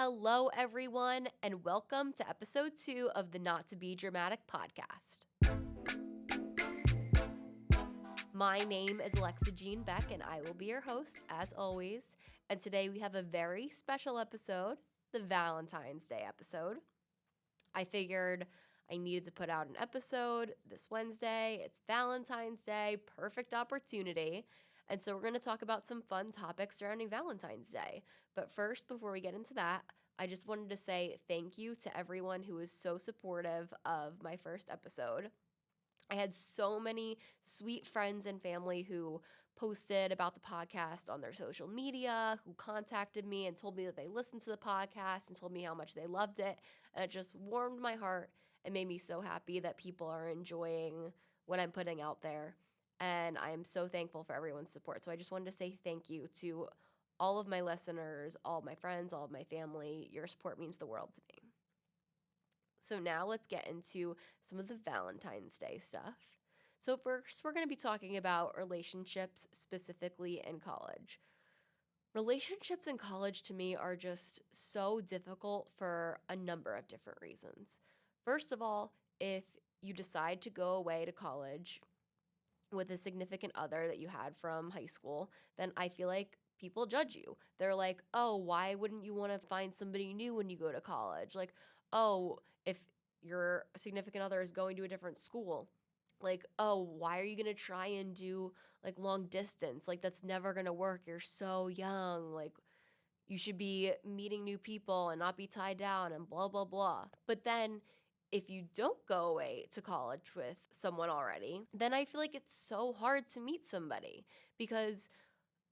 Hello, everyone, and welcome to episode 2 of the Not to Be Dramatic podcast. My name is Alexa Jean Beck, and I will be your host, as always. And today we have a very special episode, the Valentine's Day episode. I figured I needed to put out an episode this Wednesday. It's Valentine's Day, perfect opportunity. And so we're going to talk about some fun topics surrounding Valentine's Day. But first, before we get into that, I just wanted to say thank you to everyone who was so supportive of my first episode. I had so many sweet friends and family who posted about the podcast on their social media, who contacted me and told me that they listened to the podcast and told me how much they loved it. And it just warmed my heart and made me so happy that people are enjoying what I'm putting out there. And I am so thankful for everyone's support. So I just wanted to say thank you to all of my listeners, all of my friends, all of my family. Your support means the world to me. So now let's get into some of the Valentine's Day stuff. So first, we're going to be talking about relationships specifically in college. Relationships in college to me are just so difficult for a number of different reasons. First of all, if you decide to go away to college with a significant other that you had from high school, then I feel like people judge you. They're like, oh, why wouldn't you want to find somebody new when you go to college? Like, oh, if your significant other is going to a different school, like, oh, why are you going to try and do like long distance? Like, that's never going to work. You're so young. Like, you should be meeting new people and not be tied down and blah, blah, blah. But then if you don't go away to college with someone already, then I feel like it's so hard to meet somebody because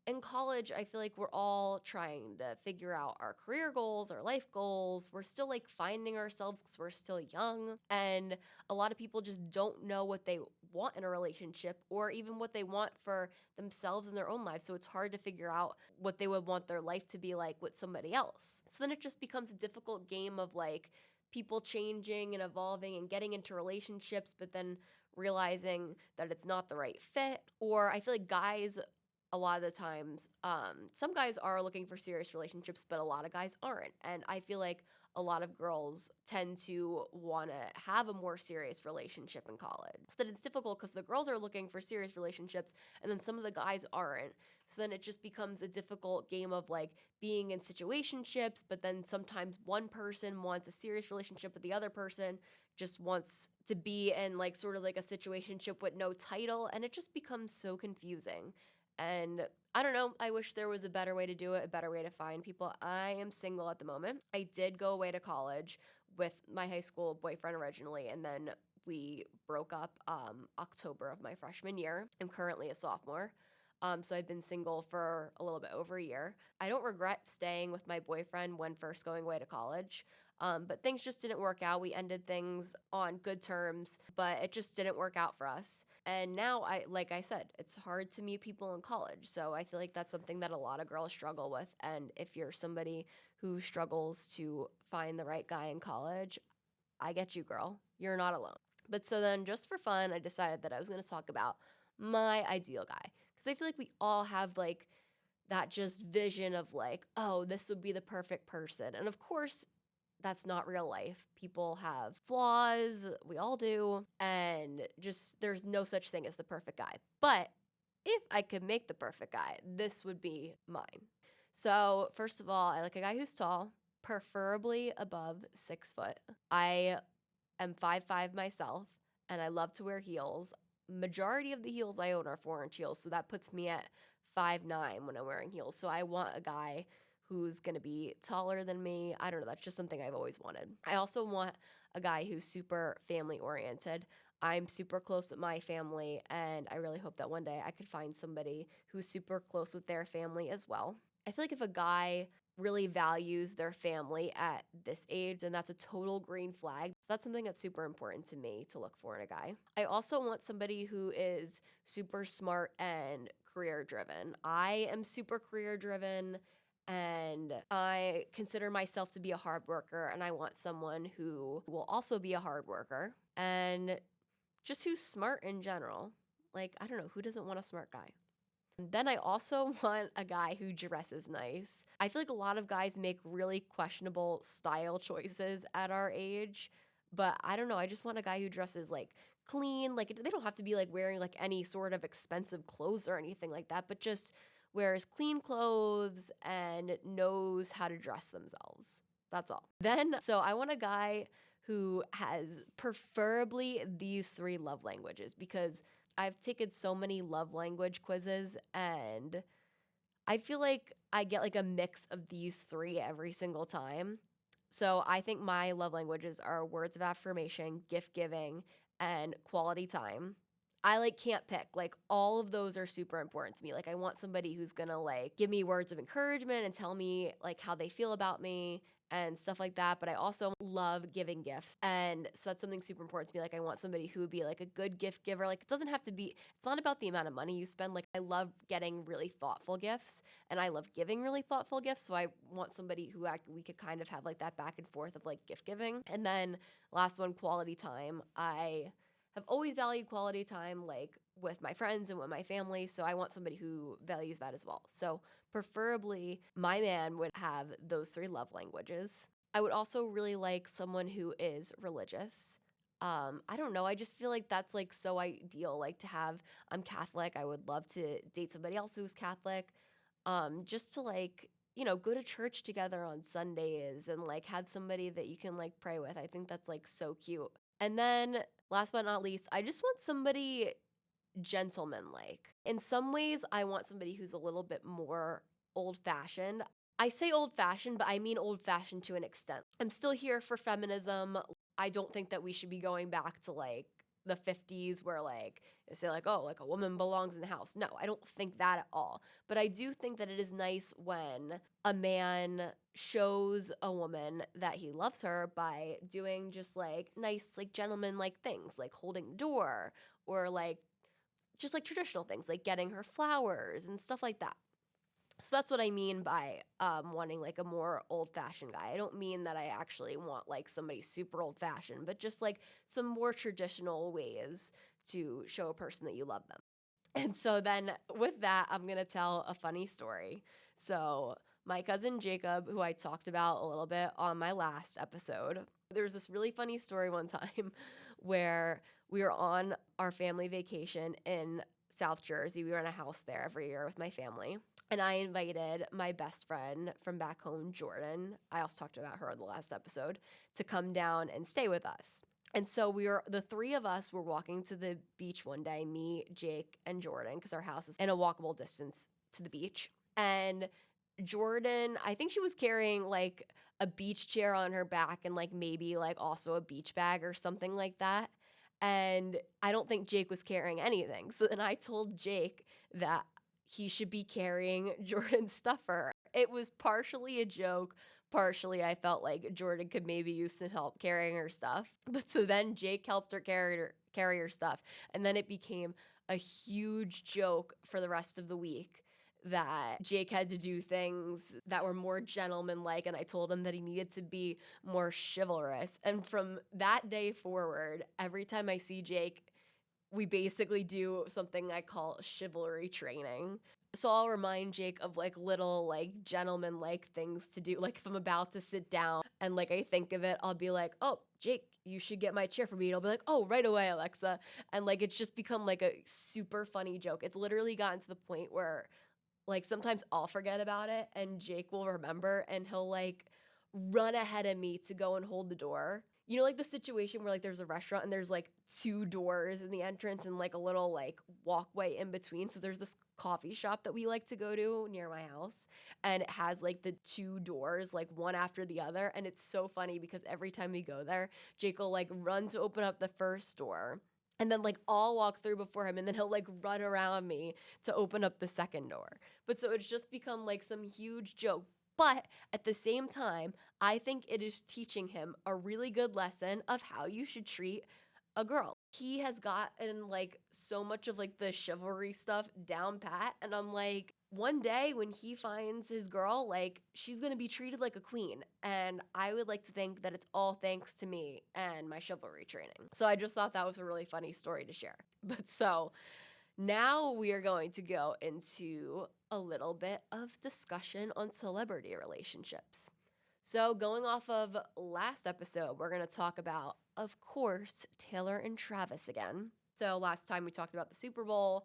in college, I feel like we're all trying to figure out our career goals, our life goals. We're still like finding ourselves because we're still young. And a lot of people just don't know what they want in a relationship or even what they want for themselves in their own lives. So it's hard to figure out what they would want their life to be like with somebody else. So then it just becomes a difficult game of like people changing and evolving and getting into relationships, but then realizing that it's not the right fit. Or I feel like guys a lot of the times, some guys are looking for serious relationships, but a lot of guys aren't. And I feel like a lot of girls tend to want to have a more serious relationship in college. So that it's difficult because the girls are looking for serious relationships and then some of the guys aren't. So then it just becomes a difficult game of like being in situationships, but then sometimes one person wants a serious relationship with the other person just wants to be in like sort of like a situationship with no title. And it just becomes so confusing. And I don't know, I wish there was a better way to do it, a better way to find people. I am single at the moment. I did go away to college with my high school boyfriend originally, and then we broke up October of my freshman year. I'm currently a sophomore. So I've been single for a little bit over a year. I don't regret staying with my boyfriend when first going away to college. But things just didn't work out. We ended things on good terms, but it just didn't work out for us. And now like I said, it's hard to meet people in college. So I feel like that's something that a lot of girls struggle with. And if you're somebody who struggles to find the right guy in college, I get you, girl. You're not alone. But so then just for fun, I decided that I was going to talk about my ideal guy. Because I feel like we all have like that just vision of like, oh, this would be the perfect person. And of course, that's not real life. People have flaws, we all do, and just there's no such thing as the perfect guy. But if I could make the perfect guy, this would be mine. So, first of all, I like a guy who's tall, preferably above 6 foot. I am 5'5" myself, and I love to wear heels. Majority of the heels I own are 4-inch heels, so that puts me at 5'9" when I'm wearing heels. So I want a guy who's going to be taller than me. I don't know. That's just something I've always wanted. I also want a guy who's super family oriented. I'm super close with my family, and I really hope that one day I could find somebody who's super close with their family as well. I feel like if a guy really values their family at this age, then that's a total green flag. So that's something that's super important to me to look for in a guy. I also want somebody who is super smart and career driven. I am super career driven and I consider myself to be a hard worker, and I want someone who will also be a hard worker and just who's smart in general. Like, I don't know, who doesn't want a smart guy? Then I also want a guy who dresses nice. I feel like a lot of guys make really questionable style choices at our age, but I don't know. I just want a guy who dresses like clean. Like they don't have to be like wearing like any sort of expensive clothes or anything like that, but just wears clean clothes and knows how to dress themselves. That's all. Then, so I want a guy who has preferably these three love languages because I've taken so many love language quizzes and I feel like I get like a mix of these three every single time. So I think my love languages are words of affirmation, gift giving, and quality time. I like can't pick. Like all of those are super important to me. Like I want somebody who's going to like give me words of encouragement and tell me like how they feel about me and stuff like that. But I also love giving gifts. And so that's something super important to me. Like I want somebody who would be like a good gift giver. Like it doesn't have to be, it's not about the amount of money you spend. Like I love getting really thoughtful gifts and I love giving really thoughtful gifts. So I want somebody who we could kind of have like that back and forth of like gift giving. And then last one, quality time. I have always valued quality time like with my friends and with my family. So I want somebody who values that as well. So preferably my man would have those three love languages. I would also really like someone who is religious. I don't know. I just feel like that's like so ideal. Like to have, I'm Catholic. I would love to date somebody else who's Catholic. Just to like, go to church together on Sundays and like have somebody that you can like pray with. I think that's like so cute. And then last but not least, I just want somebody gentleman-like. In some ways, I want somebody who's a little bit more old-fashioned. I say old-fashioned, but I mean old-fashioned to an extent. I'm still here for feminism. I don't think that we should be going back to like the 50s where like they say like, oh, like a woman belongs in the house. No, I don't think that at all. But I do think that it is nice when a man shows a woman that he loves her by doing just like nice, like gentleman like things, like holding the door or like just like traditional things, like getting her flowers and stuff like that. So that's what I mean by wanting like a more old fashioned guy. I don't mean that I actually want like somebody super old fashioned, but just like some more traditional ways to show a person that you love them. And so then with that, I'm going to tell a funny story. So my cousin Jacob, who I talked about a little bit on my last episode, there was this really funny story one time where we were on our family vacation in South Jersey. We were in a house there every year with my family. And I invited my best friend from back home, Jordan. I also talked about her in the last episode, to come down and stay with us. And so the three of us were walking to the beach one day, me, Jake, and Jordan, because our house is in a walkable distance to the beach. And Jordan, I think she was carrying like a beach chair on her back and like maybe like also a beach bag or something like that. And I don't think Jake was carrying anything. So then I told Jake that he should be carrying Jordan's stuff for her. It was partially a joke. Partially, I felt like Jordan could maybe use some help carrying her stuff. But so then Jake helped her carry her stuff. And then it became a huge joke for the rest of the week that Jake had to do things that were more gentlemanlike, and I told him that he needed to be more chivalrous. And from that day forward, every time I see Jake, we basically do something I call chivalry training. So I'll remind Jake of like little like gentleman like things to do. Like if I'm about to sit down and like I think of it, I'll be like, oh, Jake, you should get my chair for me. And I'll be like, oh, right away, Alexa. And like it's just become like a super funny joke. It's literally gotten to the point where like sometimes I'll forget about it and Jake will remember and he'll like run ahead of me to go and hold the door. You know, like the situation where like there's a restaurant and there's like two doors in the entrance and like a little like walkway in between. So there's this coffee shop that we like to go to near my house and it has like the two doors like one after the other. And it's so funny because every time we go there, Jake will like run to open up the first door. And then like I'll walk through before him and then he'll like run around me to open up the second door. But so it's just become like some huge joke. But at the same time, I think it is teaching him a really good lesson of how you should treat a girl. He has gotten like so much of like the chivalry stuff down pat. And I'm like, one day when he finds his girl, like she's going to be treated like a queen. And I would like to think that it's all thanks to me and my chivalry training. So I just thought that was a really funny story to share. But so Now we are going to go into a little bit of discussion on celebrity relationships. So, going off of last episode, we're going to talk about, of course, Taylor and Travis again. So, last time we talked about the Super Bowl,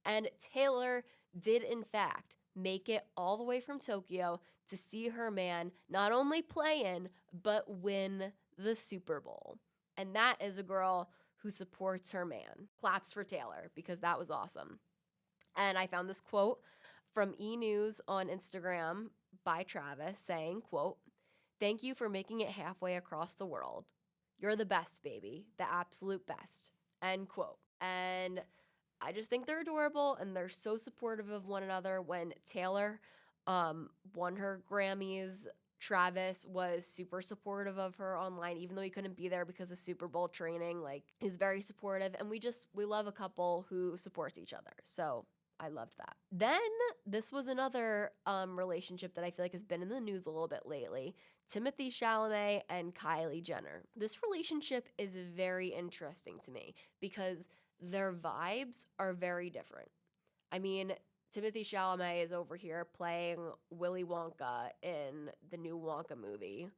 and Taylor did, in fact, make it all the way from Tokyo to see her man not only play in, but win the Super Bowl. And that is a girl who supports her man. Claps for Taylor because that was awesome. And I found this quote from E! News on Instagram by Travis saying, quote, "Thank you for making it halfway across the world. You're the best, baby. The absolute best." End quote. And I just think they're adorable and they're so supportive of one another. When Taylor won her Grammys, Travis was super supportive of her online, even though he couldn't be there because of Super Bowl training. Like, he's very supportive, and we love a couple who supports each other. So I loved that. Then this was another relationship that I feel like has been in the news a little bit lately. Timothée Chalamet and Kylie Jenner. This relationship is very interesting to me because their vibes are very different. I mean, Timothée Chalamet is over here playing Willy Wonka in the new Wonka movie,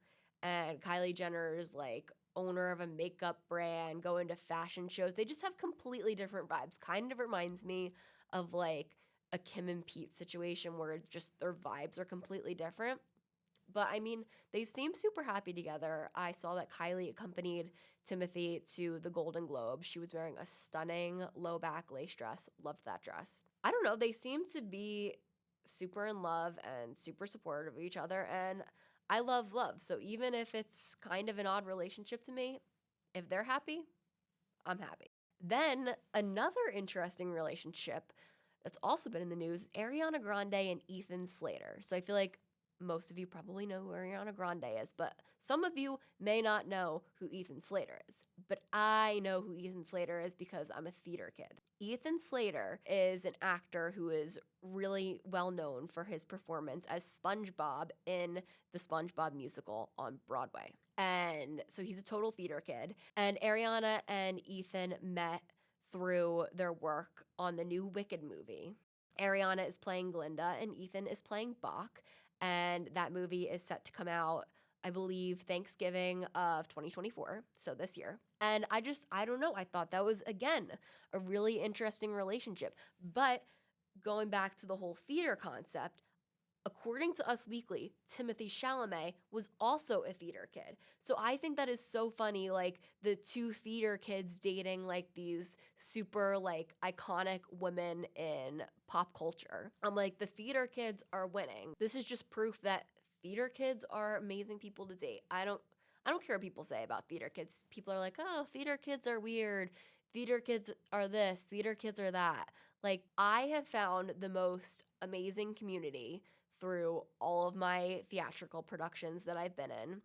and Kylie Jenner is like owner of a makeup brand, going to fashion shows. They just have completely different vibes. Kind of reminds me of like a Kim and Pete situation where just their vibes are completely different. But I mean, they seem super happy together. I saw that Kylie accompanied Timothy to the Golden Globes. She was wearing a stunning low back lace dress. Loved that dress. I don't know. They seem to be super in love and super supportive of each other. And I love love. So even if it's kind of an odd relationship to me, if they're happy, I'm happy. Then another interesting relationship that's also been in the news, Ariana Grande and Ethan Slater. So I feel like most of you probably know who Ariana Grande is, but some of you may not know who Ethan Slater is. But I know who Ethan Slater is because I'm a theater kid. Ethan Slater is an actor who is really well known for his performance as SpongeBob in the SpongeBob musical on Broadway. And so he's a total theater kid. And Ariana and Ethan met through their work on the new Wicked movie. Ariana is playing Glinda and Ethan is playing Bach. And that movie is set to come out, I believe, Thanksgiving of 2024, so this year. And I don't know, I thought that was, again, a really interesting relationship. But going back to the whole theater concept, according to Us Weekly, Timothée Chalamet was also a theater kid. So I think that is so funny, like the two theater kids dating like these super like iconic women in pop culture. I'm like, the theater kids are winning. This is just proof that theater kids are amazing people to date. I don't care what people say about theater kids. People are like, "Oh, theater kids are weird. Theater kids are this, theater kids are that." Like, I have found the most amazing community through all of my theatrical productions that I've been in.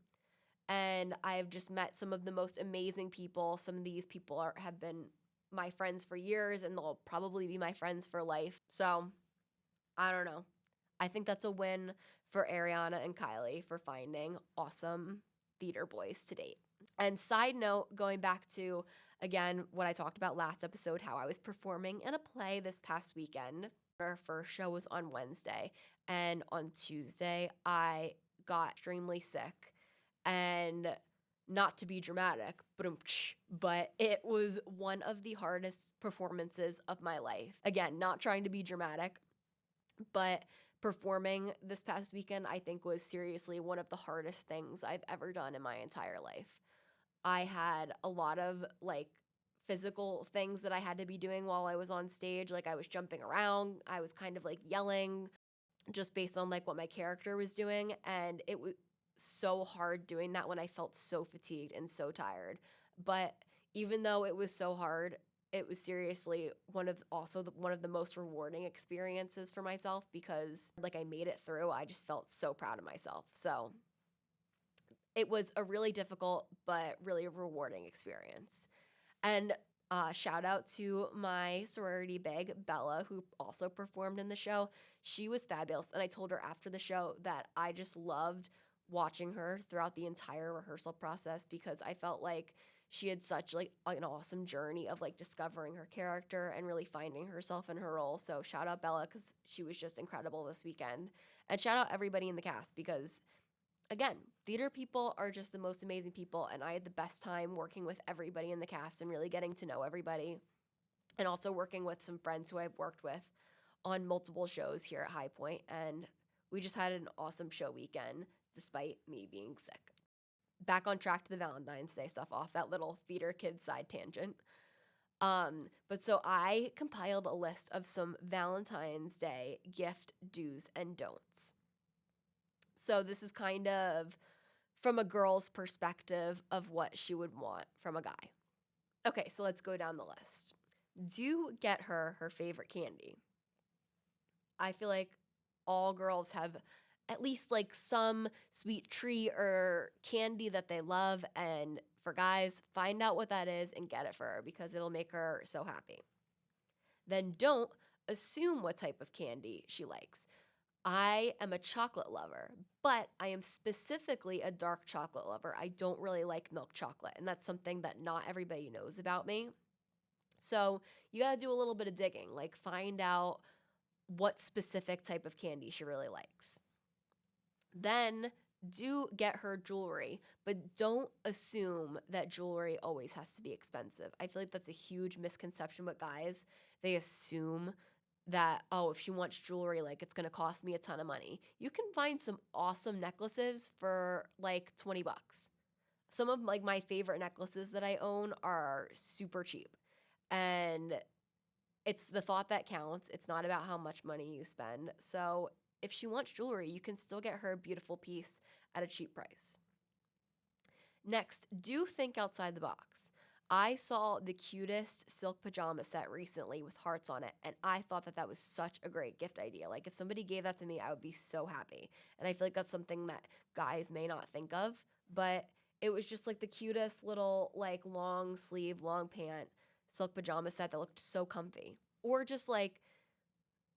And I've just met some of the most amazing people. Some of these people have been my friends for years, and they'll probably be my friends for life. So, I don't know. I think that's a win for Ariana and Kylie for finding awesome theater boys to date. And side note, going back to, again, what I talked about last episode, how I was performing in a play this past weekend. Our first show was on Wednesday, and on Tuesday, I got extremely sick. And not to be dramatic, but it was one of the hardest performances of my life. Again, not trying to be dramatic, but performing this past weekend, I think, was seriously one of the hardest things I've ever done in my entire life. I had a lot of like physical things that I had to be doing while I was on stage. Like, I was jumping around, I was kind of like yelling just based on like what my character was doing. And it was so hard doing that when I felt so fatigued and so tired. But even though it was so hard, it was seriously one of the most rewarding experiences for myself because like I made it through. I just felt so proud of myself. So it was a really difficult but really rewarding experience. And shout out to my sorority big, Bella, who also performed in the show. She was fabulous. And I told her after the show that I just loved watching her throughout the entire rehearsal process because I felt like she had such like an awesome journey of like discovering her character and really finding herself in her role. So shout out Bella because she was just incredible this weekend. And shout out everybody in the cast because, again, theater people are just the most amazing people. And I had the best time working with everybody in the cast and really getting to know everybody. And also working with some friends who I've worked with on multiple shows here at High Point. And we just had an awesome show weekend despite me being sick. Back on track to the Valentine's Day stuff off that little theater kid side tangent. But so I compiled a list of some Valentine's Day gift do's and don'ts. So this is kind of from a girl's perspective of what she would want from a guy. Okay, so let's go down the list. Do get her favorite candy. I feel like all girls have at least like some sweet treat or candy that they love. And for guys, find out what that is and get it for her because it'll make her so happy. Then don't assume what type of candy she likes. I am a chocolate lover, but I am specifically a dark chocolate lover. I don't really like milk chocolate, and that's something that not everybody knows about me. So you got to do a little bit of digging, like find out what specific type of candy she really likes. Then do get her jewelry, but don't assume that jewelry always has to be expensive. I feel like that's a huge misconception with guys. They assume that, oh, if she wants jewelry, like it's going to cost me a ton of money. You can find some awesome necklaces for like 20 bucks. Some of like my favorite necklaces that I own are super cheap. And it's the thought that counts. It's not about how much money you spend. So if she wants jewelry, you can still get her a beautiful piece at a cheap price. Next, do think outside the box. I saw the cutest silk pajama set recently with hearts on it, and I thought that was such a great gift idea. Like, if somebody gave that to me, I would be so happy. And I feel like that's something that guys may not think of, but it was just like the cutest little, like, long sleeve, long pant silk pajama set that looked so comfy. Or just like,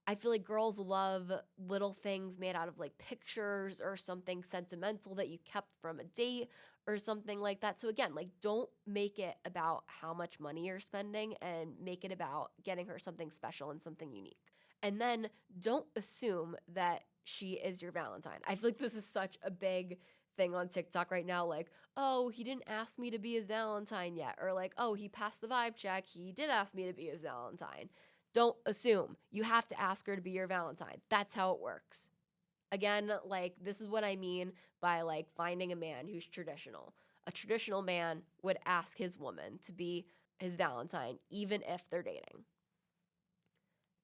I feel like girls love little things made out of like pictures or something sentimental that you kept from a date or something like that. So again, like don't make it about how much money you're spending and make it about getting her something special and something unique. And then don't assume that she is your Valentine. I feel like this is such a big thing on TikTok right now, like, oh, he didn't ask me to be his Valentine yet, or like, oh, he passed the vibe check, he did ask me to be his Valentine. Don't assume. You have to ask her to be your Valentine. That's how it works. Again, like, this is what I mean by like finding a man who's traditional. A traditional man would ask his woman to be his Valentine, even if they're dating.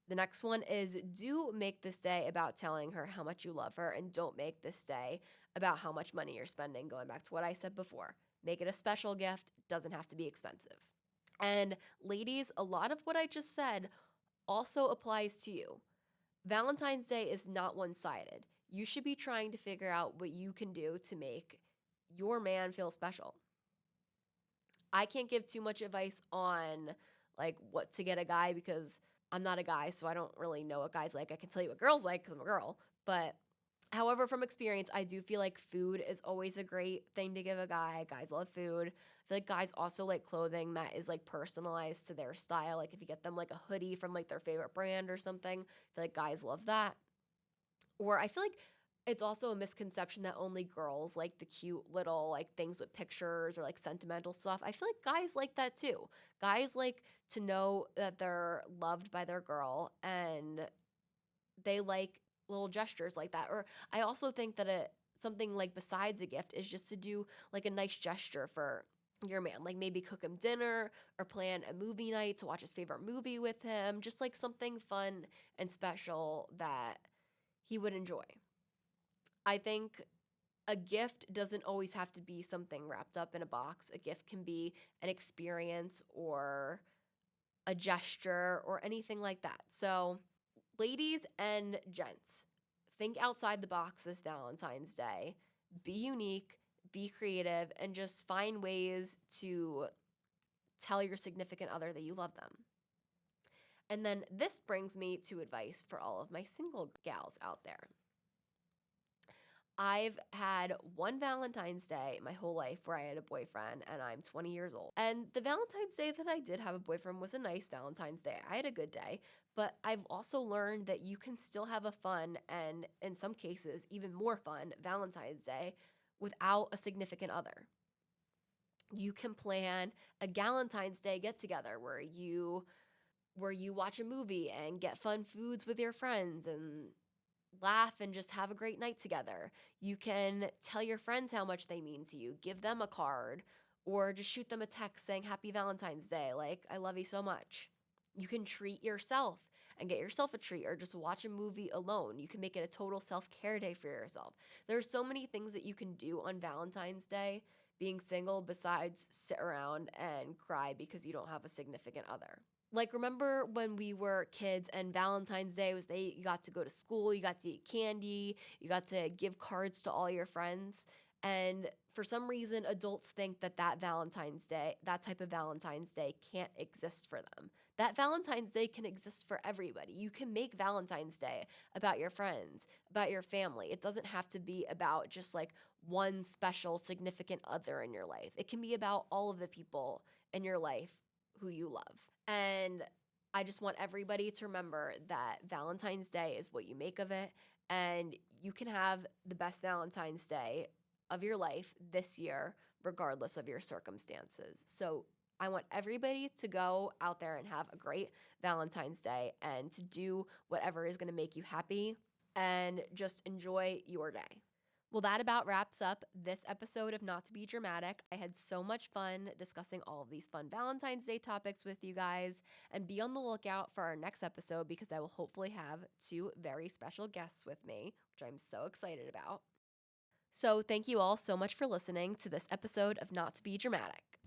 The next one is do make this day about telling her how much you love her, and don't make this day about how much money you're spending. Going back to what I said before, make it a special gift. Doesn't have to be expensive. And ladies, a lot of what I just said also applies to you. Valentine's Day is not one-sided. You should be trying to figure out what you can do to make your man feel special. I can't give too much advice on like what to get a guy because I'm not a guy, so I don't really know what guys like. I can tell you what girls like because I'm a girl. But however, from experience, I do feel like food is always a great thing to give a guy. Guys love food. I feel like guys also like clothing that is like personalized to their style. Like if you get them like a hoodie from like their favorite brand or something, I feel like guys love that. Or I feel like it's also a misconception that only girls like the cute little like things with pictures or like sentimental stuff. I feel like guys like that too. Guys like to know that they're loved by their girl and they like little gestures like that. Or I also think that something like besides a gift is just to do like a nice gesture for your man, like maybe cook him dinner or plan a movie night to watch his favorite movie with him, just like something fun and special that he would enjoy. I think a gift doesn't always have to be something wrapped up in a box. A gift can be an experience or a gesture or anything like that. So, ladies and gents, think outside the box this Valentine's Day. Be unique, be creative, and just find ways to tell your significant other that you love them. And then this brings me to advice for all of my single gals out there. I've had one Valentine's Day my whole life where I had a boyfriend, and I'm 20 years old. And the Valentine's Day that I did have a boyfriend was a nice Valentine's Day. I had a good day, but I've also learned that you can still have a fun and, in some cases, even more fun Valentine's Day without a significant other. You can plan a Galentine's Day get together where you watch a movie and get fun foods with your friends and laugh and just have a great night together. You can tell your friends how much they mean to you, give them a card, or just shoot them a text saying Happy Valentine's Day, like, I love you so much. You can treat yourself and get yourself a treat or just watch a movie alone. You can make it a total self care day for yourself. There are so many things that you can do on Valentine's Day being single besides sit around and cry because you don't have a significant other. Like, remember when we were kids and Valentine's Day was you got to go to school, you got to eat candy, you got to give cards to all your friends. And for some reason, adults think that that type of Valentine's Day can't exist for them. That Valentine's Day can exist for everybody. You can make Valentine's Day about your friends, about your family. It doesn't have to be about just like one special significant other in your life. It can be about all of the people in your life who you love. And I just want everybody to remember that Valentine's Day is what you make of it. And you can have the best Valentine's Day of your life this year, regardless of your circumstances. So I want everybody to go out there and have a great Valentine's Day and to do whatever is going to make you happy and just enjoy your day. Well, that about wraps up this episode of Not to Be Dramatic. I had so much fun discussing all of these fun Valentine's Day topics with you guys. And be on the lookout for our next episode because I will hopefully have two very special guests with me, which I'm so excited about. So, thank you all so much for listening to this episode of Not to Be Dramatic.